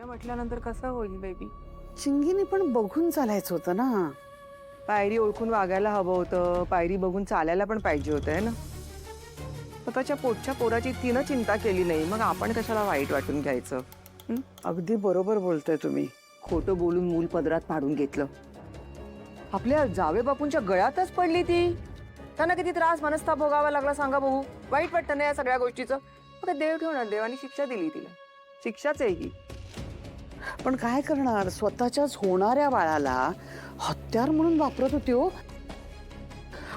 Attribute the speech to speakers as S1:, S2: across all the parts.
S1: म्हटल्यानंतर कसं होईल बेबी?
S2: चिंगीने पण बघून चालायचं होतं ना.
S1: पायरी ओळखून वागायला हवं होतं, पायरी बघून चालायला पण पाहिजे होतं है ना. स्वतःच्या पोटच्या पोराची तिनं चिंता केली नाही, मग आपण कशाला वाईट वाटून घ्यायचं?
S2: अगदी बरोबर बोलताय तुम्ही.
S1: खोटं बोलून मूल पदरात पाडून घेतलं. आपल्या जावे बापूंच्या गळ्यातच पडली ती. त्यांना किती त्रास मनस्ताप भोगावा लागला सांगा बघू. वाईट वाटतं ना या सगळ्या गोष्टीचं. मग देव ठेवणार, देवाने शिक्षा दिली तिला. शिक्षाच आहे ही.
S2: पण काय करणार, स्वतःच्याच होणाऱ्या बाळाला हत्यार म्हणून वापरत होती हो.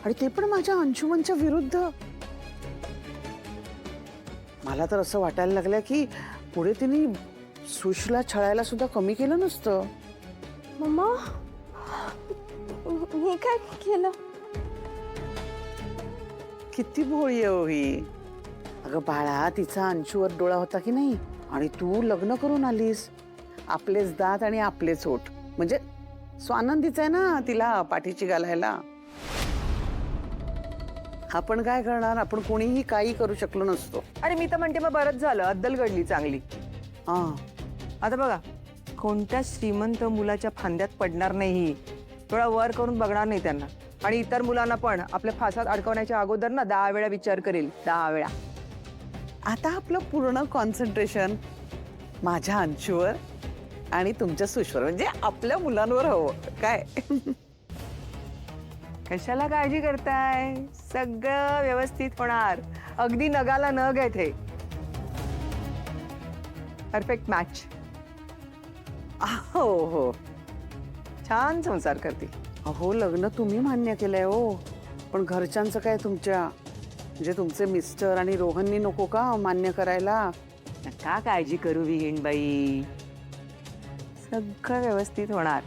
S2: आणि ते पण माझ्या अंशुमनच्या विरुद्ध. मला तर असं वाटायला लागलं की पुढे तिने सुशला छळायला सुद्धा कमी केलं नसतं.
S3: मम्मा मी काय केलं?
S2: किती भोळी आहे हो ही. अगं बाळा, तिचा अंशूवर डोळा होता की नाही, आणि तू लग्न करून आलीस. आपलेच दात आणि आपलेच ओठ, म्हणजे स्वानंदीच आहे ना तिला पाठीची घालायला. आपण काय करणार, आपण कोणीही काही करू शकलो नसतो.
S1: आणि मी तर म्हणते मग बरंच झालं, अद्दल घडली चांगली.
S2: हा,
S1: आता बघा, कोणत्या श्रीमंत मुलाच्या फांद्यात पडणार नाही, थोडा वर करून बघणार नाही त्यांना. आणि इतर मुलांना पण आपल्या फासात अडकवण्याच्या अगोदर ना 10 वेळा विचार करेल, 10 वेळा.
S2: आता आपलं पूर्ण कॉन्सन्ट्रेशन माझ्या अंशूवर आणि तुमच्या सुशवर, म्हणजे आपल्या मुलांवर हवं काय.
S1: कशाला काळजी करताय, सगळं व्यवस्थित होणार. अगदी नगाला नग आहे ते. Perfect match.
S2: हो हो.
S1: छान संसार करते.
S2: अहो, लग्न तुम्ही मान्य केलंय हो, पण घरच्यांचं काय तुमच्या, म्हणजे तुमचे मिस्टर आणि रोहननी नको का मान्य करायला?
S1: का काळजी करू विहीणबाई, सगळं व्यवस्थित होणार.